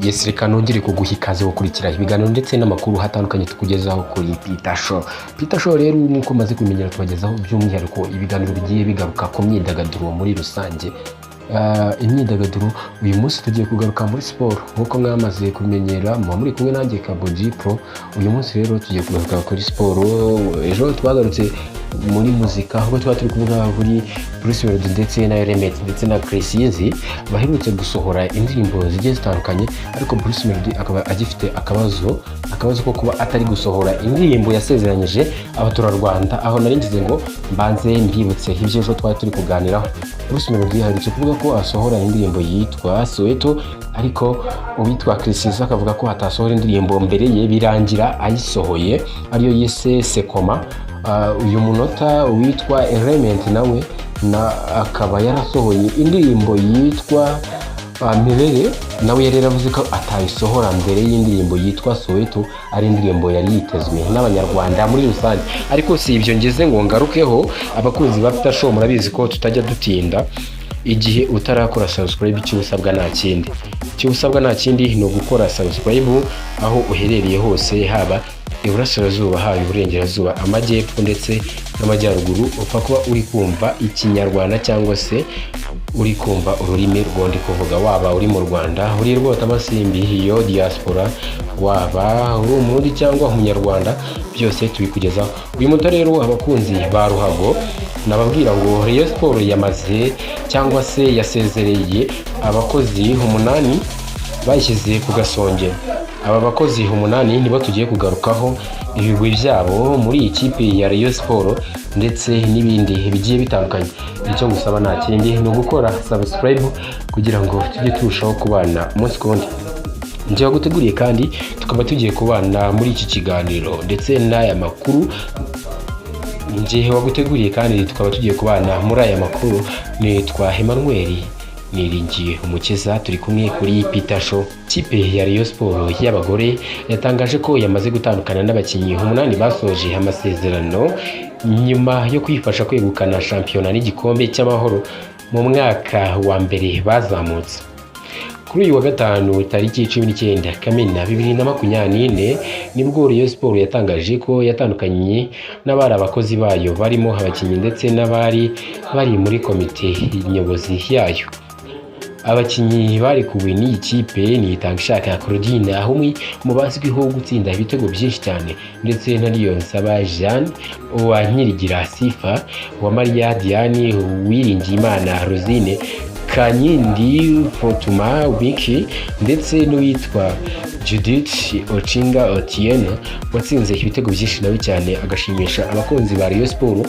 Yes, reka nongere kuguha ikaze gukurikira ibiganiro ndetse n'amakuru hatandukanye tukugezaho kuri Peter Show. Peter Show rero nk'uko maze kumenyera tubagezaho by'umwihariko ibiganiro bigiye bigaruka ku myidagaduro muri rusange. Imyidagaduro uyu munsi tugiye kugaruka muri siporo nk'uko mwamaze kumenyera muri kumwe nanjye Kaboji Pro. Uyu munsi rero tugiye kugaruka kuri siporo. Ejo twagarutse muri muzika aho turi kuvuga kuri Bruce Melody ndetse na Element ndetse na Chris Easy baherutse gusohora indirimbo zigiye zitandukanye, ariko Bruce Melody akaba agifite akabazo ko kuba atari gusohora indirimbo yasezeranyije abaturarwanda. Aho nari ngize ngo mbanze mbibutse ibyo ejo turi kuganiraho. Bruce Melody aherutse kuvuga ko asohora indirimbo yitwa Soweto, ariko uwitwa Chris Easy akavuga ko atasohora indirimbo mbere ye birangira ayisohoye ariyo yise Sekoma. Uyu munota witwa Element nawe akaba yarasohoye indirimbo yitwa Mirere, nawe yari yaravuze ko atayisohora mbere y'indirimbo yitwa Soweto, ari indirimbo yari yitezwe n'abanyarwanda muri rusange. Ariko si ibyo ngeze ngo ngarukeho, abakunzi ba Peter Show murabizi ko tutajya dutinda. Igihe utarakora subscribe icyo usabwa nta kindi ni ugukora subscribe aho uherereye hose, haba iburasirazuba, haba iburengerazuba, amajyepfo ndetse n'amajyaruguru. Upfa kuba uri kumva ikinyarwanda cyangwa se uri kumva ururimi rwondi kuvuga, waba uri mu Rwanda, uri rwota amasimbi iyo diaspora, waba uri umurundi cyangwa umunyarwanda, byose tubikugezaho. Uyu muto rero abakunzi ba ruhago nababwira ngo Rayon Sport yamaze cyangwa se yasezereye abakozi 8 bayishyize ku gasonge. Aba bakozi 8 nibo tugiye kugarukaho ibigwi byabo muri ikipe ya Rayon Sport ndetse n'ibindi bigiye bitandukanye. Icyo ngusaba nta kindi ni ugukora subscribe kugira ngo tujye turushaho kubana umunsi ku wundi. Njye waguteguriye kandi tukaba tugiye kubana muri iki kiganiro ndetse n'aya makuru. Njye waguteguriye kandi tukaba tugiye kubana muri aya makuru. Nitwa Emmanuel Niringiye Umukiza, turi kumwe kuri Peter Show. Ikipe ya Rayon Sport y'abagore yatangaje ko yamaze gutandukana n'abakinnyi 8 basoje amasezerano nyuma yo kwifasha kwegukana shampiyona n'igikombe cy'amahoro mu mwaka wa mbere bazamutse. Kuri uyu wa gatanu tariki 19 Kamena 2024 nibwo Rayon Sport yatangaje ko yatandukanye n'abari abakozi bayo barimo abakinnyi ndetse n'abari bari muri komite nyobozi yayo. Abakinnyi bari kuwe n'iyi kipe ni Itangishaka Claudine, aho mu bazwiho gutsinda ibitego byinshi cyane, ndetse na Niyonsaba Jeanne, uwa Nkirigira Sifa, wa Maria Diane, Uwiringiyimana Rosine, Kanyindi Fortuma Wiki ndetse n'uwitwa Judith Ochinga Otieno watsinze ibitego byinshi nawe cyane, agashimisha abakunzi ba Rayon Sport,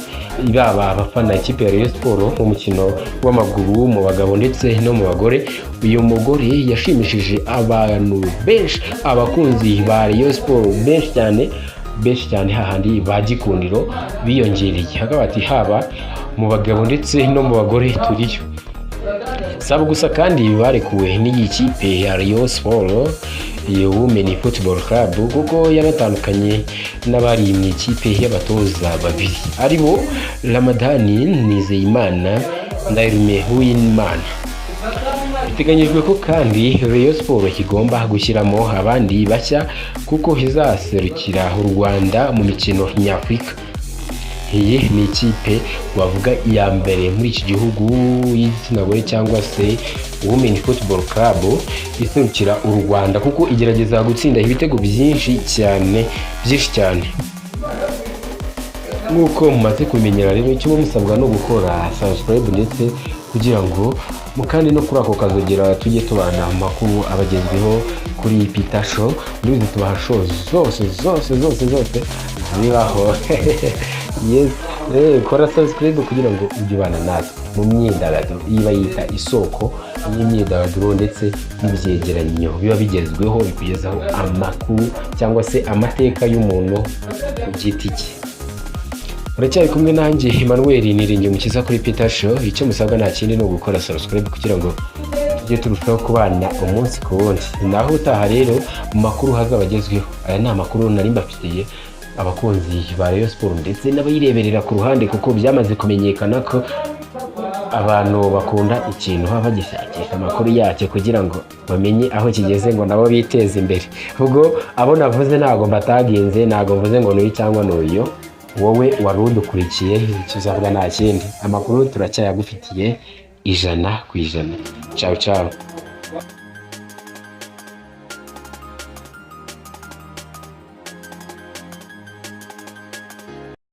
baba abafana ikipe ya Rayon Sport mu mukino w'amaguru mu bagabo ndetse no mu bagore. Uyu mugore yashimishije abantu benshi, abakunzi ba Rayon Sport benshi cyane hahandi bagikundiro biyongereye, hakabati haba mu bagabo ndetse no mu bagore turiyo. Saba gusa kandi barekuwe n'iyi kipe ya Rayon Sport Women Football Club kuko yaratandukanye n'abari mu ikipe y'abatoza babiri, aribo Ramadani Nizeyimana na Erume Uwimana. Biteganyijwe ko kandi Rayon Sport igomba gushyiramo abandi bashya kuko izaserukira u Rwanda mu mikino nyafurika. Iyi ni ikipe wavuga iya mbere muri iki gihugu y'igitsina gore cyangwa se Women Football Club iserukira u Rwanda, kuko igerageza gutsinda ibitego byinshi cyane. Nk'uko mumaze kumenyera rero, icyo musabwa no gukora subscribe ndetse kugira ngo mukandi no kuri ako kazogera tujye tubana amakuru abagezweho kuri Peter Show. Muri tubaha show zose zibaho. Yes, kora subscribe kugira ngo ujye bana natwe mu myidagaduro iba yita isoko y'imyidagaduro ndetse n'ibyegeranyo biba bigezweho bikugezaho amakuru cyangwa se amateka y'umuntu ku giti cye. Uracyari kumwe nanjye Emmanuel Niringiye Umukiza kuri Peter Show. Icyo musabwa nta kindi ni ugukora subscribe kugira ngo tujye turushaho kubana umunsi ku wundi. Naho utaha rero mu makuru hazabagezweho. Aya ni amakuru nari mbafitiye abakunzi ba Rayon Sport ndetse n'abayireberera ku ruhande, kuko byamaze kumenyekana ko abantu bakunda ikintu baba bagishakisha amakuru yacyo kugira ngo bamenye aho kigeze ngo nabo biteze imbere. Ubwo abo navuze ntabwo mbataginze, ntabwo mvuze ngo n'uyu cyangwa n'uyu, wowe wari udukurikiye icyo uzavuga nta kindi. Amakuru turacyayagufitiye 100%. Ciao ciao.